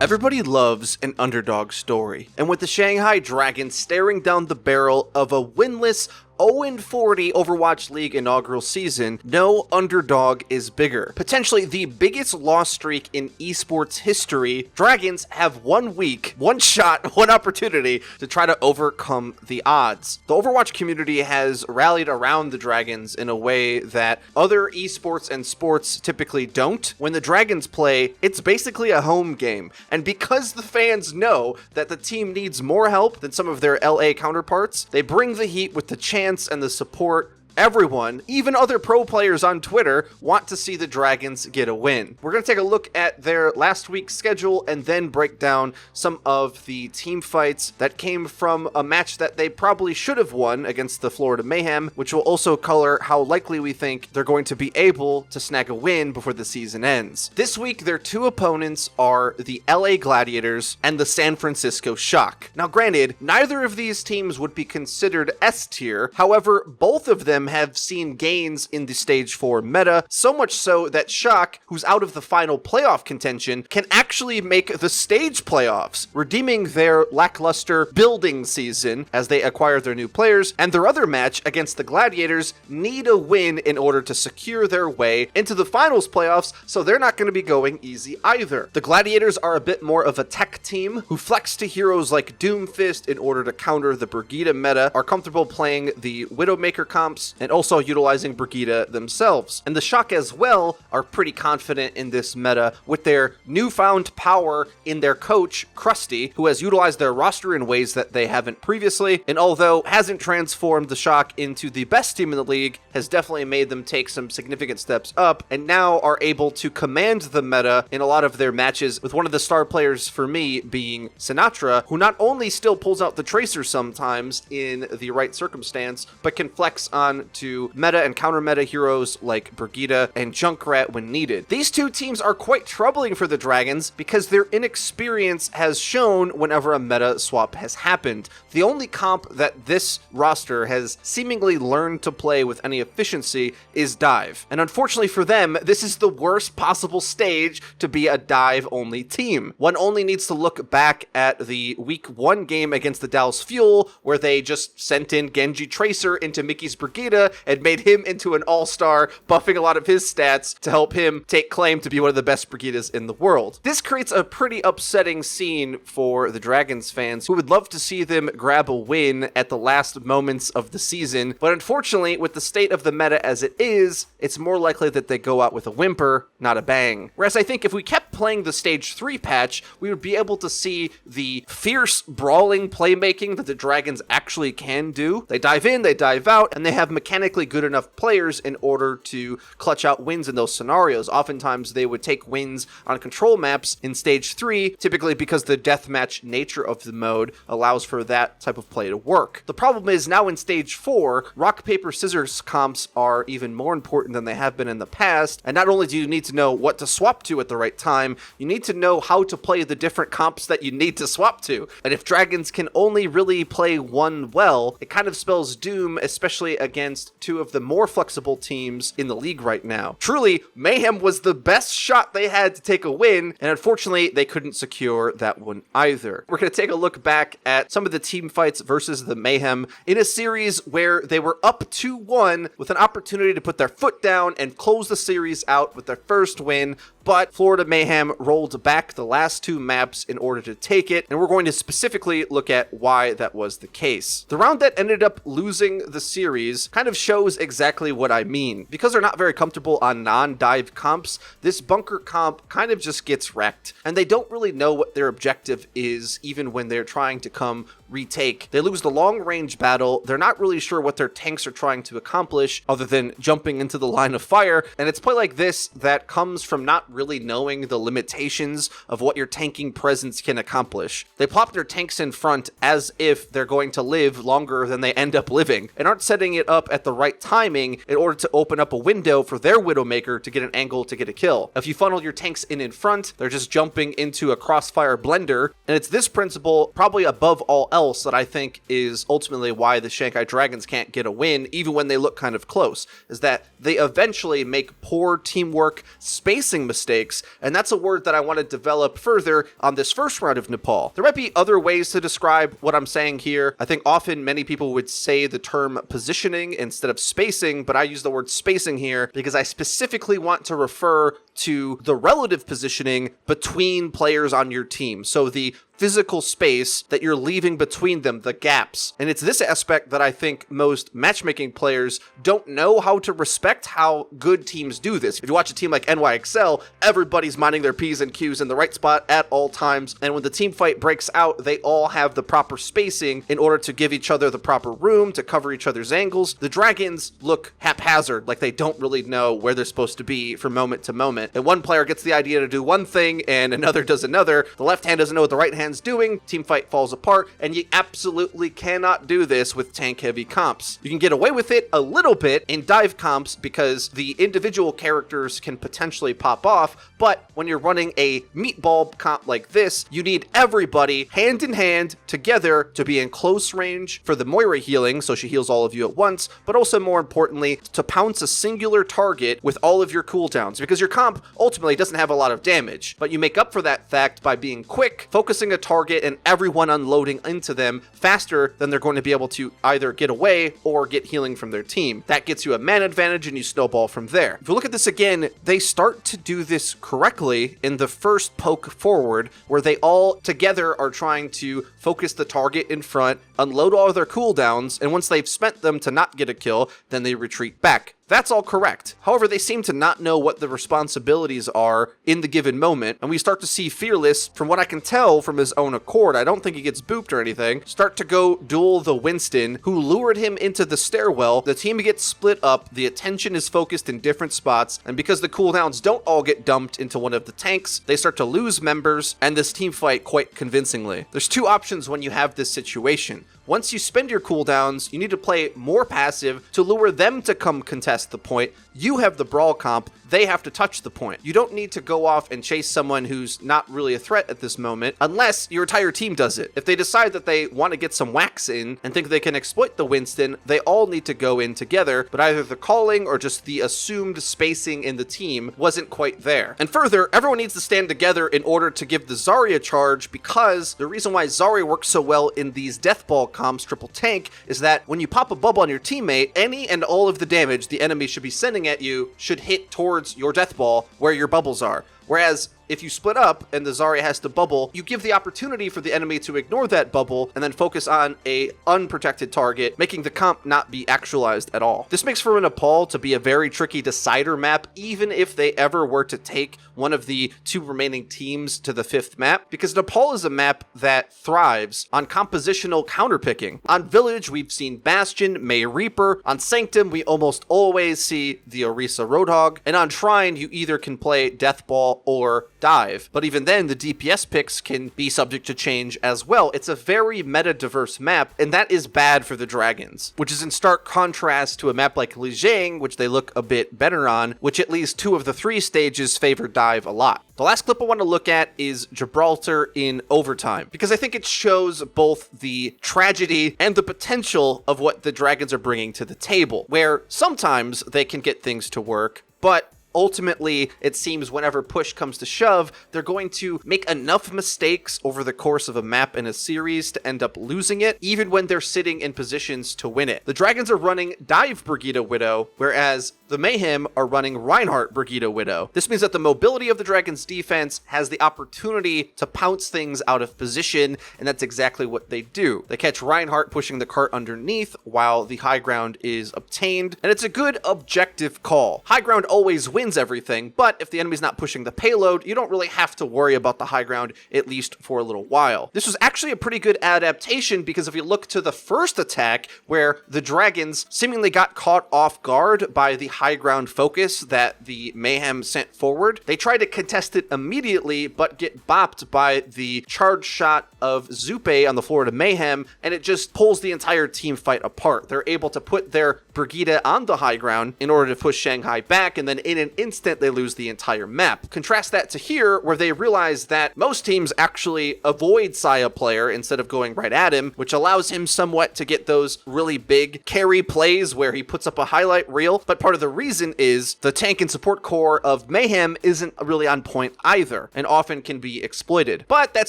Everybody loves an underdog story, and with the Shanghai Dragons staring down the barrel of a winless 0-40 Overwatch League inaugural season, no underdog is bigger. Potentially the biggest loss streak in esports history, Dragons have 1 week, one shot, one opportunity to try to overcome the odds. The Overwatch community has rallied around the Dragons in a way that other esports and sports typically don't. When the Dragons play, it's basically a home game, and because the fans know that the team needs more help than some of their LA counterparts, they bring the heat with the chance and the support. Everyone, even other pro players on Twitter, want to see the Dragons get a win. We're going to take a look at their last week's schedule and then break down some of the team fights that came from a match that they probably should have won against the Florida Mayhem, which will also color how likely we think they're going to be able to snag a win before the season ends. This week, their two opponents are the LA Gladiators and the San Francisco Shock. Now, granted, neither of these teams would be considered S tier, however, both of them have seen gains in the Stage 4 meta, so much so that Shock, who's out of the final playoff contention, can actually make the stage playoffs, redeeming their lackluster building season as they acquire their new players, and their other match against the Gladiators need a win in order to secure their way into the finals playoffs, so they're not going to be going easy either. The Gladiators are a bit more of a tech team who flex to heroes like Doomfist in order to counter the Brigida meta, are comfortable playing the Widowmaker comps, and also utilizing Brigida themselves. And the Shock as well are pretty confident in this meta with their newfound power in their coach, Krusty, who has utilized their roster in ways that they haven't previously, and although hasn't transformed the Shock into the best team in the league, has definitely made them take some significant steps up, and now are able to command the meta in a lot of their matches, with one of the star players for me being Sinatra, who not only still pulls out the Tracer sometimes in the right circumstance, but can flex on to meta and counter meta heroes like Brigida and Junkrat when needed. These two teams are quite troubling for the Dragons because their inexperience has shown whenever a meta swap has happened. The only comp that this roster has seemingly learned to play with any efficiency is dive. And unfortunately for them, this is the worst possible stage to be a dive-only team. One only needs to look back at the week 1 game against the Dallas Fuel, where they just sent in Genji Tracer into Mickey's Brigida and made him into an all-star, buffing a lot of his stats to help him take claim to be one of the best Brigidas in the world. This creates a pretty upsetting scene for the Dragons fans who would love to see them grab a win at the last moments of the season, but unfortunately, with the state of the meta as it is, it's more likely that they go out with a whimper, not a bang. Whereas I think if we kept playing the Stage 3 patch, we would be able to see the fierce, brawling playmaking that the Dragons actually can do. They dive in, they dive out, and they have mechanically good enough players in order to clutch out wins in those scenarios. Oftentimes, they would take wins on control maps in Stage 3, typically because the deathmatch nature of the mode allows for that type of play to work. The problem is now in Stage 4, rock, paper, scissors comps are even more important than they have been in the past, and not only do you need to know what to swap to at the right time, you need to know how to play the different comps that you need to swap to. And if Dragons can only really play one well, it kind of spells doom, especially against two of the more flexible teams in the league right now. Truly, Mayhem was the best shot they had to take a win, and unfortunately, they couldn't secure that one either. We're going to take a look back at some of the team fights versus the Mayhem in a series where they were up 2-1 with an opportunity to put their foot down and close the series out with their first win, but Florida Mayhem rolled back the last 2 maps in order to take it, and we're going to specifically look at why that was the case. The round that ended up losing the series kind of shows exactly what I mean. Because they're not very comfortable on non-dive comps, this bunker comp kind of just gets wrecked, and they don't really know what their objective is even when they're trying to come retake. They lose the long-range battle, they're not really sure what their tanks are trying to accomplish other than jumping into the line of fire, and it's play like this that comes from not really knowing the limitations of what your tanking presence can accomplish. They plop their tanks in front as if they're going to live longer than they end up living, and aren't setting it up at the right timing in order to open up a window for their Widowmaker to get an angle to get a kill. If you funnel your tanks in front, they're just jumping into a crossfire blender, and it's this principle, probably above all else, else that I think is ultimately why the Shanghai Dragons can't get a win, even when they look kind of close, is that they eventually make poor teamwork spacing mistakes, and that's a word that I want to develop further on this first round of Nepal. There might be other ways to describe what I'm saying here. I think often many people would say the term positioning instead of spacing, but I use the word spacing here because I specifically want to refer to the relative positioning between players on your team. So the physical space that you're leaving between them, the gaps. And it's this aspect that I think most matchmaking players don't know how to respect how good teams do this. If you watch a team like NYXL, everybody's minding their P's and Q's in the right spot at all times. And when the team fight breaks out, they all have the proper spacing in order to give each other the proper room to cover each other's angles. The Dragons look haphazard, like they don't really know where they're supposed to be from moment to moment. And one player gets the idea to do one thing and another does another. The left hand doesn't know what the right hand's doing, team fight falls apart, and you absolutely cannot do this with tank heavy comps. You can get away with it a little bit in dive comps because the individual characters can potentially pop off, but when you're running a meatball comp like this, you need everybody hand in hand together to be in close range for the Moira healing, so she heals all of you at once, but also more importantly, to pounce a singular target with all of your cooldowns, because your comp ultimately doesn't have a lot of damage, but you make up for that fact by being quick, focusing a target, and everyone unloading into them faster than they're going to be able to either get away or get healing from their team. That gets you a man advantage and you snowball from there. If you look at this again, they start to do this correctly in the first poke forward, where they all together are trying to focus the target in front, unload all of their cooldowns, and once they've spent them to not get a kill, then they retreat back. That's all correct. However, they seem to not know what the responsibilities are in the given moment, and we start to see Fearless, from what I can tell from his own accord, I don't think he gets booped or anything, start to go duel the Winston, who lured him into the stairwell. The team gets split up, the attention is focused in different spots, and because the cooldowns don't all get dumped into one of the tanks, they start to lose members, and this team fight quite convincingly. There's two options when you have this situation. Once you spend your cooldowns, you need to play more passive to lure them to come contest the point. You have the brawl comp, they have to touch the point. You don't need to go off and chase someone who's not really a threat at this moment, unless your entire team does it. If they decide that they want to get some whacks in and think they can exploit the Winston, they all need to go in together, but either the calling or just the assumed spacing in the team wasn't quite there. And further, everyone needs to stand together in order to give the Zarya a charge, because the reason why Zarya works so well in these death ball comps triple tank is that when you pop a bubble on your teammate, any and all of the damage the enemy should be sending at you should hit towards your death ball where your bubbles are. Whereas if you split up and the Zarya has to bubble, you give the opportunity for the enemy to ignore that bubble and then focus on a unprotected target, making the comp not be actualized at all. This makes for Nepal to be a very tricky decider map, even if they ever were to take one of the two remaining teams to the fifth map, because Nepal is a map that thrives on compositional counterpicking. On Village, we've seen Bastion, May Reaper. On Sanctum, we almost always see the Orisa Roadhog. And on Shrine, you either can play Death Ball or Dive. But even then, the DPS picks can be subject to change as well. It's a very meta-diverse map, and that is bad for the Dragons, which is in stark contrast to a map like Lijiang, which they look a bit better on, which at least 2 of the 3 stages favor Dive a lot. The last clip I want to look at is Gibraltar in overtime, because I think it shows both the tragedy and the potential of what the Dragons are bringing to the table, where sometimes they can get things to work, but ultimately, it seems whenever push comes to shove, they're going to make enough mistakes over the course of a map in a series to end up losing it, even when they're sitting in positions to win it. The Dragons are running Dive Brigida Widow, whereas the Mayhem are running Reinhardt Brigida Widow. This means that the mobility of the Dragons' defense has the opportunity to pounce things out of position, and that's exactly what they do. They catch Reinhardt pushing the cart underneath while the high ground is obtained, and it's a good objective call. High ground always wins everything, but if the enemy's not pushing the payload, you don't really have to worry about the high ground, at least for a little while. This was actually a pretty good adaptation, because if you look to the first attack, where the Dragons seemingly got caught off guard by the high ground focus that the Mayhem sent forward, they tried to contest it immediately, but get bopped by the charge shot of Zupe on the Florida Mayhem, and it just pulls the entire team fight apart. They're able to put their Brigida on the high ground in order to push Shanghai back, and then in an instant they lose the entire map. Contrast that to here, where they realize that most teams actually avoid Saya player instead of going right at him, which allows him somewhat to get those really big carry plays where he puts up a highlight reel. But part of the reason is the tank and support core of Mayhem isn't really on point either, and often can be exploited. But that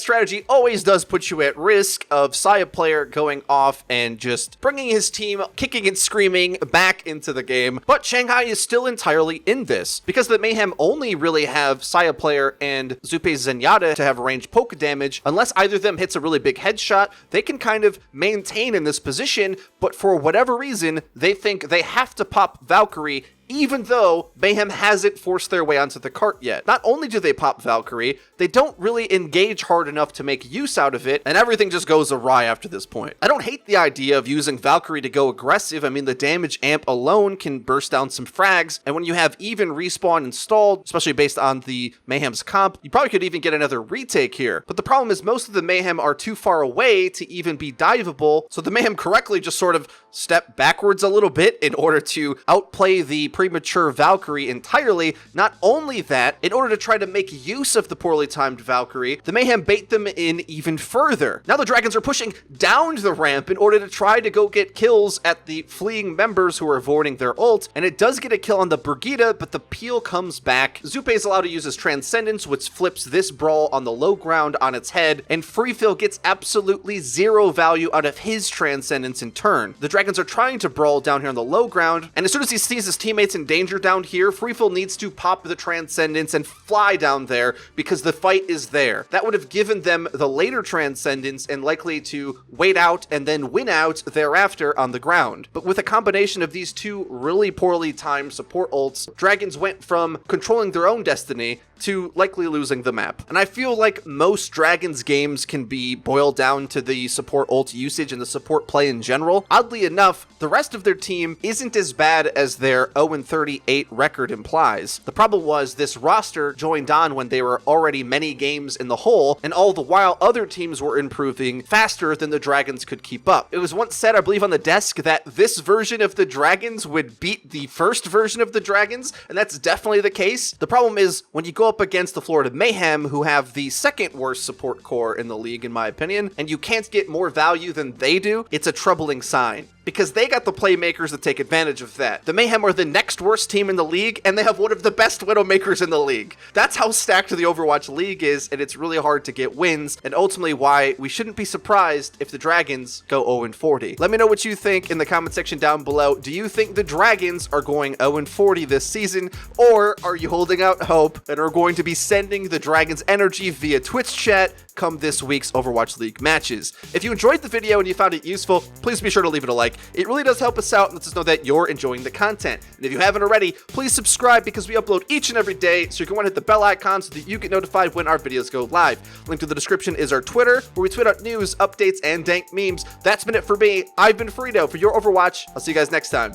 strategy always does put you at risk of Saya player going off and just bringing his team kicking and screaming back into the game. But Shanghai is still entirely in this, because the Mayhem only really have Saya player and Zupe Zenyatta to have range poke damage. Unless either of them hits a really big headshot, they can kind of maintain in this position, but for whatever reason, they think they have to pop Valkyrie even though Mayhem hasn't forced their way onto the cart yet. Not only do they pop Valkyrie, they don't really engage hard enough to make use out of it, and everything just goes awry after this point. I don't hate the idea of using Valkyrie to go aggressive. I mean, the damage amp alone can burst down some frags, and when you have even respawn installed, especially based on the Mayhem's comp, you probably could even get another retake here. But the problem is most of the Mayhem are too far away to even be diveable, so the Mayhem correctly just sort of step backwards a little bit in order to outplay the premature Valkyrie entirely. Not only that, in order to try to make use of the poorly timed Valkyrie, the Mayhem bait them in even further. Now the Dragons are pushing down the ramp in order to try to go get kills at the fleeing members who are avoiding their ult, and it does get a kill on the Brigida, but the peel comes back. Zupe is allowed to use his Transcendence, which flips this brawl on the low ground on its head, and Freefil gets absolutely zero value out of his Transcendence in turn. The Dragons are trying to brawl down here on the low ground, and as soon as he sees his teammates in danger down here, Freefil needs to pop the Transcendence and fly down there because the fight is there. That would have given them the later Transcendence and likely to wait out and then win out thereafter on the ground. But with a combination of these two really poorly timed support ults, Dragons went from controlling their own destiny to likely losing the map. And I feel like most Dragons games can be boiled down to the support ult usage and the support play in general. Oddly enough, the rest of their team isn't as bad as their 0-38 record implies. The problem was this roster joined on when they were already many games in the hole, and all the while other teams were improving faster than the Dragons could keep up. It was once said, I believe on the desk, that this version of the Dragons would beat the first version of the Dragons, and that's definitely the case. The problem is when you go up against the Florida Mayhem, who have the second worst support core in the league in my opinion, and you can't get more value than they do, it's a troubling sign, because they got the playmakers that take advantage of that. The Mayhem are the next worst team in the league, and they have one of the best Widowmakers in the league. That's how stacked the Overwatch League is, and it's really hard to get wins, and ultimately why we shouldn't be surprised if the Dragons go 0-40. Let me know what you think in the comment section down below. Do you think the Dragons are going 0-40 this season, or are you holding out hope and are going to be sending the Dragons energy via Twitch chat come this week's Overwatch League matches? If you enjoyed the video and you found it useful, please be sure to leave it a like. It really does help us out and lets us know that you're enjoying the content. And if you haven't already, please subscribe because we upload each and every day, so you can want to hit the bell icon so that you get notified when our videos go live. Link to the description is our Twitter, where we tweet out news, updates, and dank memes. That's been it for me. I've been Frito for your Overwatch. I'll see you guys next time.